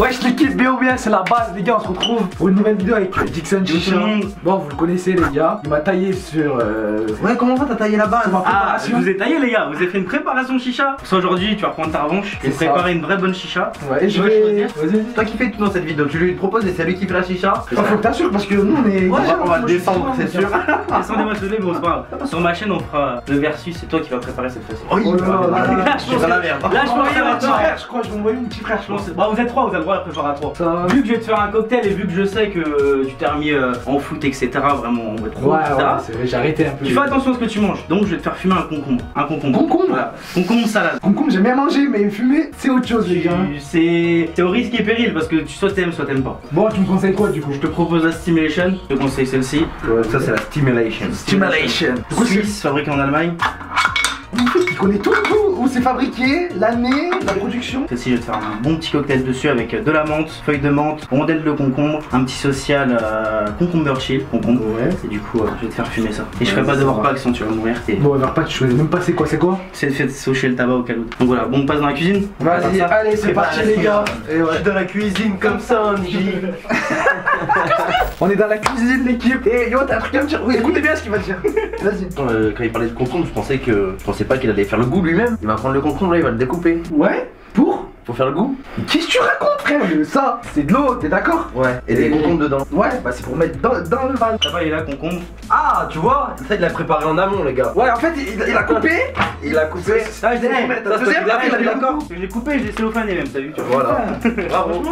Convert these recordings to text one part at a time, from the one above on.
Wesh l'équipe BOB, c'est la base les gars, on se retrouve pour une nouvelle vidéo avec Dixon Chicha. Bon vous le connaissez les gars, il m'a taillé sur Ouais comment ça t'as taillé la base? Ah je vous ai taillé les gars, vous avez fait une préparation chicha. Pour ça aujourd'hui tu vas prendre ta revanche et préparer une vraie bonne chicha. Ouais et je vais choisir. Vas-y. Toi qui fais tout dans cette vidéo, tu lui proposes et c'est lui qui fait la chicha. Faut que t'assures parce que nous on est... Ouais, on va le descendre c'est sûr. Descendez-moi ce lait, bon c'est pas grave. Sur ma chaîne on fera le versus, c'est toi qui vas préparer cette fois-ci. Oh là là. là, je suis dans la merde. Là je pense que ça va être toi. Je crois que je vais envoyer mon petit frère je pense. Bah vous êtes trois, vous avez le droit de préparer à trois. Ça... Vu que je vais te faire un cocktail et vu que je sais que tu t'es remis en foot etc, vraiment en mode pro, etc. c'est vrai, j'ai arrêté un peu. Tu fais attention à ce que tu manges, donc je vais te faire fumer un concombre. Un concombre. Concombre? Voilà. Concombre salade. Concombre j'aime bien manger mais fumer c'est autre chose les gars. C'est au risque et péril parce que soit t'aimes soit t'aimes pas. Bon tu me conseilles quoi du coup? Je te propose la Stimulation, je te conseille celle-ci. Ouais, ça c'est la stimulation. Stimulation. Suisse, fabriquée en Allemagne. En fait il connaît tout où c'est fabriqué, l'année, la production. Celle-ci je vais te faire un bon petit cocktail dessus avec de la menthe, feuilles de menthe, rondelles de concombre, un petit social concombre chill, concombre. Ouais. Et du coup je vais te faire fumer ça. Et je ferai pas de repas sinon tu vas mourir. Bon vers pas tu choisis même pas c'est quoi C'est le fait de saucher le tabac au calot. Donc voilà, bon on passe dans la cuisine. Vas-y, allez c'est parti les gars. Et ouais. Je suis dans la cuisine comme ça Angie. On est dans la cuisine l'équipe. Et yo t'as un truc à me dire? Oui écoutez bien ce qu'il va dire. Vas-y. Quand il parlait de concombre, je pensais pas qu'il allait faire le goût lui-même. Il va prendre le concombre là, il va le découper. Ouais. Pour? Faut faire le goût? Qu'est-ce que tu racontes frère? Ça c'est de l'eau, t'es d'accord? Ouais. Et des concombres dedans. Ouais bah c'est pour mettre dans le vase. Ça va, il est là, concombre. Ah tu vois, ça il l'a préparé en amont les gars. Ouais en fait il a coupé. Il a coupé. Ah, je l'ai La deuxième partie il a mis d'accord. Je l'ai coupé, je l'ai cellophané même, t'as vu? Voilà. Bravo.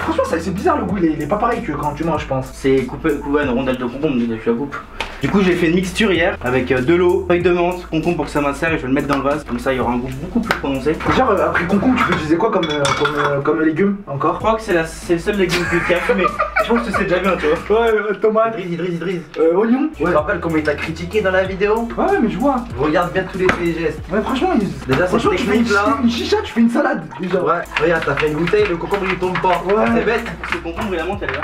Franchement c'est bizarre le goût, il est pas pareil que quand tu manges je pense. C'est coupé une rondelle de concombre, donc je la coupe. Du coup j'ai fait une mixture hier avec de l'eau, feuilles de menthe, concombre pour que ça macère et je vais le mettre dans le vase. Comme ça il y aura un goût beaucoup plus prononcé. Genre après concombre tu peux utiliser quoi comme légume encore? Je crois que c'est le seul légume qui a fumé. Je pense que c'est déjà bien tu vois. Ouais tomate. Idriss. Oignon. Tu te rappelles comment il t'a critiqué dans la vidéo? Ouais mais je vois. Regarde bien tous les gestes. Ouais franchement Déjà cette tu fais technique là. une chicha, tu fais une salade déjà. Ouais, regarde, t'as fait une bouteille, le concombre il tombe pas. Ouais. C'est bête. Le concombre et la menthe elle est là.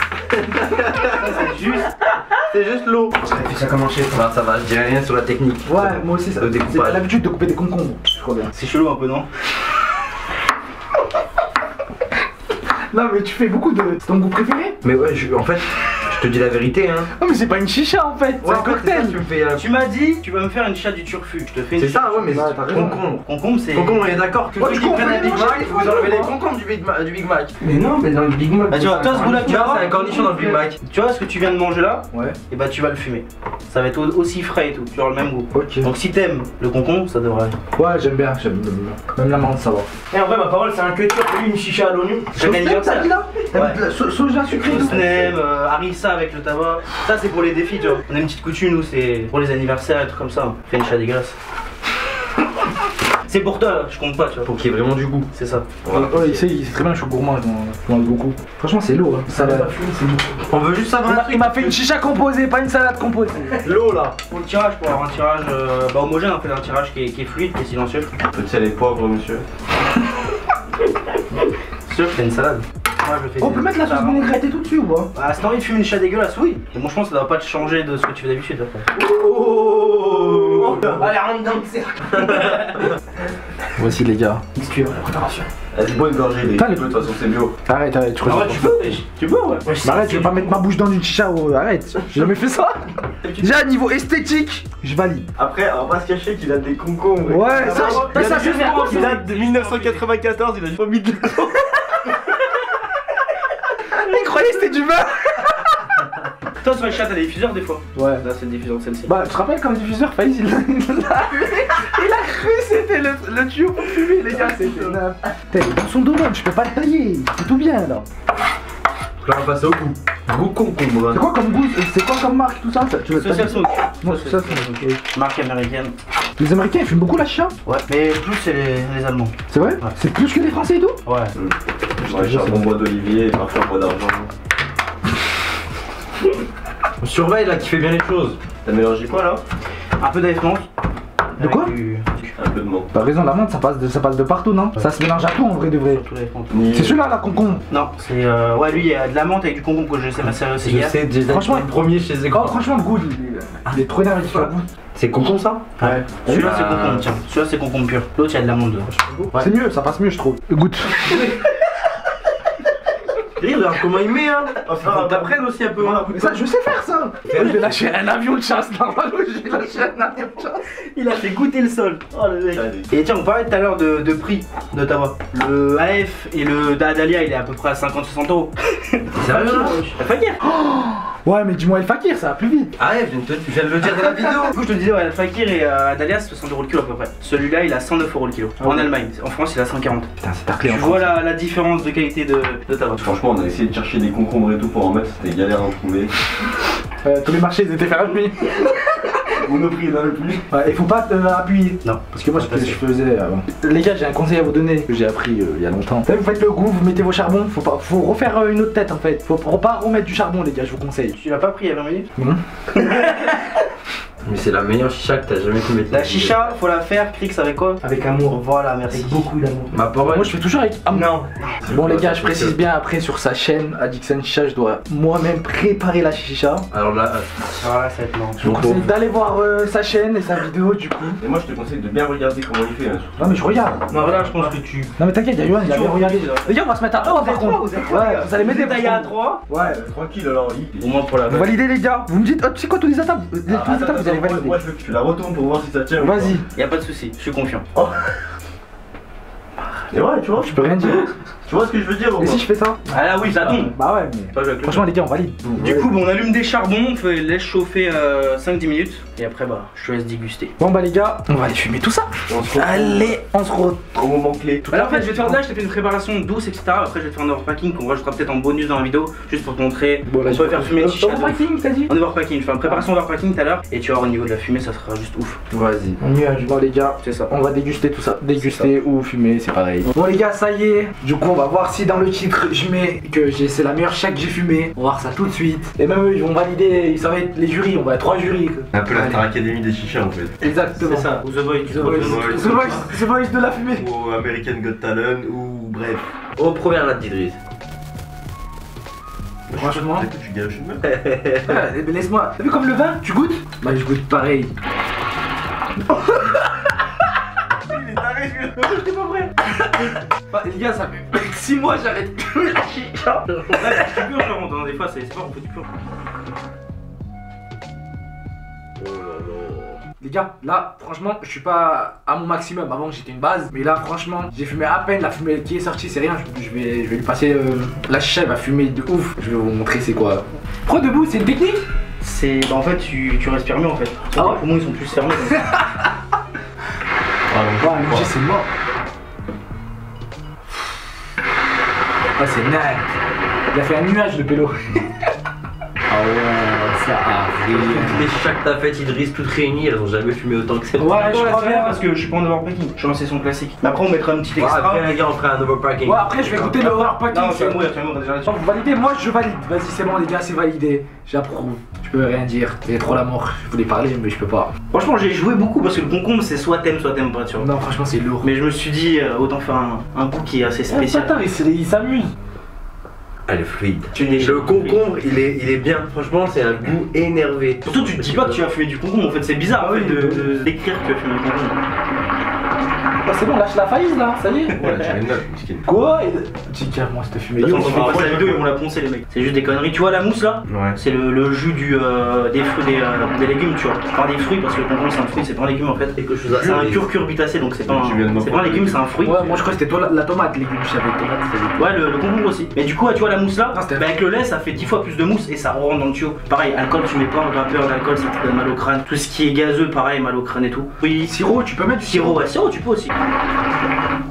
C'est juste l'eau. J'avais fait ça comment je fais? Ça va, je dirais rien sur la technique. Ouais moi aussi ça. Le découpage. J'ai l'habitude de couper des concombres. Je crois bien. C'est chelou un peu non? Non mais tu fais beaucoup de... C'est ton goût préféré? Mais ouais, en fait, je te dis la vérité hein. Non mais c'est pas une chicha en fait, c'est un cocktail. Tu me fais Tu m'as dit tu vas me faire une chatte du turfu. Je te fais une c'est ça ouais mais t'as raison. concombre. Concombre c'est... Concombre on est d'accord que Ouais, ceux je qui prennent un Big comprends, Mac, vous enlevez les concombres du Big Mac. Mais non mais dans le Big Mac... Bah tu vois, toi ce goût là Tu vois, c'est un cornichon dans le Big Mac. Tu vois ce que tu viens de manger là? Ouais. Et bah tu vas le fumer. Ça va être aussi frais et tout, tu auras le même goût. Ok. Donc si t'aimes le concombre, ça devrait aller. Ouais j'aime bien, même la menthe ça va. Et en vrai ma parole c'est un cutter, une chicha à l'oignon. Chaque anniversaire. T'as mis là? T'as mis de la soja sucré et tout? Snem, harissa avec le tabac. Ça c'est pour les défis tu vois. On a une petite coutume nous, c'est pour les anniversaires et trucs comme ça. On fait une chat dégueulasse. C'est pour toi là, je compte pas tu vois. Pour qu'il y ait vraiment du goût. C'est ça. Ouais il sait très bien je suis gourmand, je mange beaucoup. Franchement c'est lourd hein. Ça va. On veut juste savoir un truc. Il m'a fait une chicha composée, pas une salade composée. L'eau là. Pour le tirage, pour avoir un tirage homogène, on fait un tirage qui est fluide, qui est silencieux. Petit sel et poivre monsieur. Sûr que c'est une salade. Moi, je fais On peut mettre la sauce vinaigrette et tout dessus ou pas? Ah, si t'as envie de fumer une chat dégueulasse, oui. Et moi je pense que ça va pas te changer de ce que tu fais d'habitude après. Oh. Allez, rentre dans le cercle. Voici les gars. Mixture, la préparation. Elle est bonne gorgée les Putain, de toute façon c'est bio. Arrête, tu Ah crois ouais, tu peux ouais. Bah arrête, je vais pas mettre ma bouche dans une chicha ou arrête. J'ai jamais fait ça. Déjà niveau esthétique, je valide. Après, on va pas se cacher qu'il a des concombres. Ouais, ça il date de 1994, il a pas mis de l'eau. il croyait que c'était du beurre. Toi sur les chats t'as des diffuseurs des fois. Ouais. Là c'est le diffuseur de celle-ci. Bah tu te rappelles comme diffuseur Faïs il a cru c'était le tuyau pour fumer les gars, c'était nappe. T'es dans son domaine, je peux pas le tailler, c'est tout bien là. Donc là on va passer au goût. Goût concombre. C'est quoi comme goût? C'est quoi comme marque tout ça? Tu veux Social Smoke. Non c'est ça, ok. Marque américaine. Les Américains ils fument beaucoup la chicha? Ouais. Mais plus c'est les Allemands. C'est vrai? Ouais. C'est plus que les Français et tout? Ouais. Ouais, charbon bois d'olivier et parfois bois d'argent. On surveille là qui fait bien les choses. T'as mélangé quoi là? Un peu d'AF menthe. De quoi? Un peu de menthe. T'as raison, la menthe ça passe de partout non? Ça se mélange à tout en vrai de vrai. Surtout l'AF menthe. C'est celui-là la concombre? Non, c'est ouais lui il y a de la menthe avec du concombre que je sais macérer aussi Je hier. sais déjà Franchement, le premier chez Oh Zekro. franchement le goût il est trop énervé. C'est concombre ça? Ouais. Celui-là c'est concombre tiens. Celui-là c'est concombre pur. L'autre il y a de la menthe dedans. Ouais. C'est mieux, ça passe mieux je trouve. Goûte. Regarde comment il met, hein. Faut que t'apprennes aussi un peu. Mais ça, je sais faire ça. Je vais lâcher un avion de chasse. Normalement, je vais lâcher un avion de chasse. Il a fait goûter le sol. Oh le mec. Et tiens, on parlait tout à l'heure de prix de ta voix. Le AF et le Adalia, il est à peu près à 50-60 euros. Sérieux là? La Fakir. Ouais, mais dis-moi le Fakir, ça va plus vite. Ah ouais, tu viens de le dire dans la vidéo. Du coup, je te disais, ouais, le Fakir et Adalia, c'est 60 euros le kilo à peu près. Celui-là, il a 109 euros le kilo. En Allemagne. En France, il a 140. Putain, c'est taclé Tu en vois la différence de qualité de ta voix. Franchement, on a essayé de chercher des concombres et tout pour en mettre, c'était galère à en trouver. Tous les marchés, ils étaient fermés. Monoprix dans le plus. Ouais, il faut pas appuyer. Non. Parce que moi, c'est ce que je faisais avant. Les gars, j'ai un conseil à vous donner que j'ai appris il y a longtemps. Vous faites le goût, vous mettez vos charbons. Faut refaire une autre tête en fait. Faut pas remettre du charbon, les gars, je vous conseille. Tu l'as pas pris il y a 20 minutes? Non. Mais c'est la meilleure chicha que t'as jamais pu mettre. La chicha, faut la faire, Crix avec quoi? Avec amour. Voilà, merci. Avec beaucoup d'amour. Ma parole. Moi, je fais toujours avec amour. Non. Bon, les gars, je précise bien après sur sa chaîne Addiction Chicha, je dois moi-même préparer la chicha. Alors là, Voilà, ça va être marrant. Je vous conseille d'aller voir sa chaîne et sa vidéo du coup. Et moi, je te conseille de bien regarder comment il fait. Hein. Non, mais je regarde. Non, voilà, je pense que tu. Non, mais t'inquiète, y'a Yohan, il a bien regardé. là. Les gars, on va se mettre à 1 par contre. Ouais, vous allez m'aider. Taille à 3. Ouais. Tranquille alors, Au moins pour la. Vous validez, les gars. Vous me dites, c'est quoi tous les étapes? Tous les étapes, vous allez valider. Moi, je veux que tu la retournes pour voir si ça tient. ou Vas-y. Y'a pas de soucis, je suis confiant. pas. Et ouais, tu vois, Je peux rien dire. tu vois ce que je veux dire ou Et pas? si je fais ça? Ah là oui, ça tombe. Bah ouais, mais. Pas jouer avec le Franchement, les gars, on valide. Du coup, bon, on allume des charbons, on fait laisse chauffer 5-10 minutes et après, bah, je te laisse déguster. Bon, bah, les gars, on va aller fumer tout ça. On se retrouve Allez, on se retrouve. au moment clé. Alors en fait, je vais te faire là, je t'ai fait une préparation douce, etc. Après, je vais te faire un overpacking qu'on rajoutera peut-être en bonus dans la vidéo, juste pour te montrer. Bon, là, on peut faire fumer une chicha. Overpacking, t'as dit? En overpacking, je fais une préparation overpacking tout à l'heure et tu vas voir au niveau de la fumée, ça sera juste ouf. vas-y. On y va, bon, les gars. C'est ça. On va déguster tout ça. Déguster ou fumer, c'est pareil. Bon, les gars, ça y est. Du coup, on va voir si dans le titre je mets que c'est la meilleure chicha que j'ai fumée. On va voir ça tout de suite. Et même eux, ils vont valider. Ça va être les jurys. On va être 3 jurys. Un peu la Star Academy des chichas en fait. Exactement. C'est ça. Ou The Voice. The Voice. The Voice de la fumée. Ou American Got Talent ou bref. Au premier latte d'Idriss. Franchement. Peut-être que tu gâches même. Mais laisse-moi. T'as vu comme le vin? Tu goûtes? Bah, je goûte pareil. Il est taré, T'es pas vrai? Bah, les gars, ça fait 6 mois j'arrête plus la chicha. Là, tu purges, par contre, hein, des fois, c'est pas, on fait du purge. Les gars, là, franchement, je suis pas à mon maximum. Avant, j'étais une base. Mais là, franchement, j'ai fumé à peine. La fumée qui est sortie, c'est rien. Je vais lui passer la chicha. Elle va fumer de ouf. Je vais vous montrer c'est quoi. Prends debout, c'est une technique? C'est. Bah, en fait, tu respires mieux en fait. Ah ouais? Les poumons ils sont plus fermés comme ça. Ouais, mais c'est mort. Ah, c'est nice. Il a fait un nuage de pélo. Ah ouais, ça arrive. Toutes les chichas que t'as faites, Idriss, toutes réunies, elles ont jamais fumé autant que celle-là. Ouais, je Ouais, crois c'est vrai, bien. parce que je suis pas en overpacking. Je suis en session classique. Mais après, on mettra un petit Ouais, extra. après, les gars, on fera un overpacking. Ouais, après, je vais goûter le overpacking. Non, tu vas mourir déjà là-dessus. Bon, vous validez, moi je valide. Vas-y, c'est bon, les gars, c'est validé. J'approuve. Je peux rien dire. J'ai trop la mort. Je voulais parler, mais je peux pas. Franchement, j'ai joué beaucoup parce que le concombre, c'est soit t'aimes pas, tu vois. Non, franchement, c'est lourd. Mais je me suis dit, autant faire un goût qui est assez spécial. Il s'amuse. Elle est fluide. Tu n'es Le concombre, il est bien. Franchement, c'est un goût énervé. Surtout, tu te dis pas que tu vas fumer du concombre. En fait, c'est bizarre en fait, de d'écrire que tu vas fumer du concombre. Ah, c'est bon, lâche la faillite là, ça y est. Ouais, j'ai une note, miskin. Quoi? Tu tiens, moi, c'était fumé. De toute Yo, façon, quand on passe la vidéo, ils vont la poncer les mecs. C'est juste des conneries. Tu vois la mousse là? Ouais. C'est le jus des fruits, des légumes, tu vois. Pas des fruits parce que le concombre c'est un fruit, c'est pas un légume en fait. Quelque chose à C'est un cucurbitacé donc c'est pas Tu viens de un, c'est pas un légume, c'est un fruit. Ouais, moi je crois que c'était toi la tomate, légumes, je savais tomate, c'était. Ouais, le concombre aussi. Mais du coup, tu vois la mousse là, Non, c'était- bah, avec le lait, ça fait 10 fois plus de mousse et ça rentre dans le tuyau. Pareil, alcool, tu mets pas vapeur d'alcool, ça te donne mal au crâne. Tout ce qui est gazeux, pareil, mal au crâne et tout. Oui, Sirop, tu peux mettre du sirop, ouais, sirop, tu peux aussi.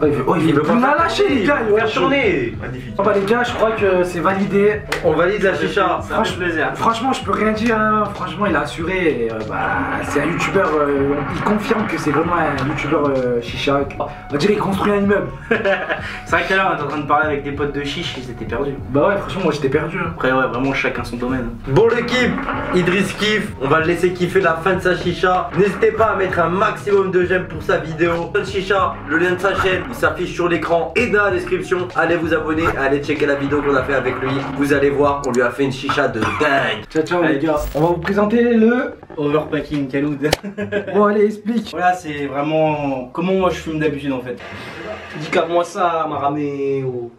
Il veut pas la lâcher, les gars. Faire tourner. Magnifique. Oh bah, les gars, je crois que c'est validé. On valide la chicha. Ça fait plaisir. Franchement, je peux rien dire. Hein. Franchement, il a assuré. Et, bah, c'est un youtubeur. Il confirme que c'est vraiment un youtubeur chicha. On dirait qu'il construit un immeuble. C'est vrai que tout à l'heure, on était en train de parler avec des potes de chiche, ils étaient perdus. Bah ouais, franchement, moi j'étais perdu. Hein. Après, ouais, vraiment chacun son domaine. Bon l'équipe, Idriss kiffe, on va le laisser kiffer la fin de sa chicha. N'hésitez pas à mettre un maximum de j'aime pour sa vidéo. Son chicha, le lien de sa chaîne, il s'affiche sur l'écran et dans la description. Allez vous abonner, allez checker la vidéo qu'on a fait avec lui. Vous allez voir, on lui a fait une chicha de dingue. Ciao, ciao, les gars. On va vous présenter le. Overpacking, Kaloud. Bon, allez, explique. Voilà, c'est vraiment comment moi je fume d'habitude en fait. Dis qu'à moi ça, Maramé ou.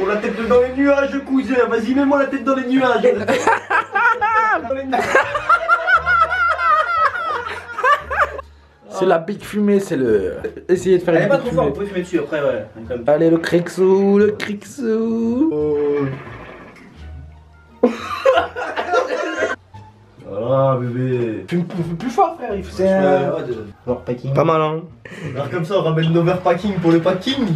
Oh la tête dans les nuages, cousin. Vas-y, mets-moi la tête dans les nuages. Dans les nuages. C'est la big fumée, c'est le. Essayer de faire Elle est une pas big trop forte, fumée. on peut fumer dessus après, ouais. Comme... Allez, le crixou, le crixou. Voilà, bébé. Fume plus fort, frère. C'est Ouais, un. Genre packing. Pas mal, hein. Alors comme ça, on ramène l'overpacking pour le packing.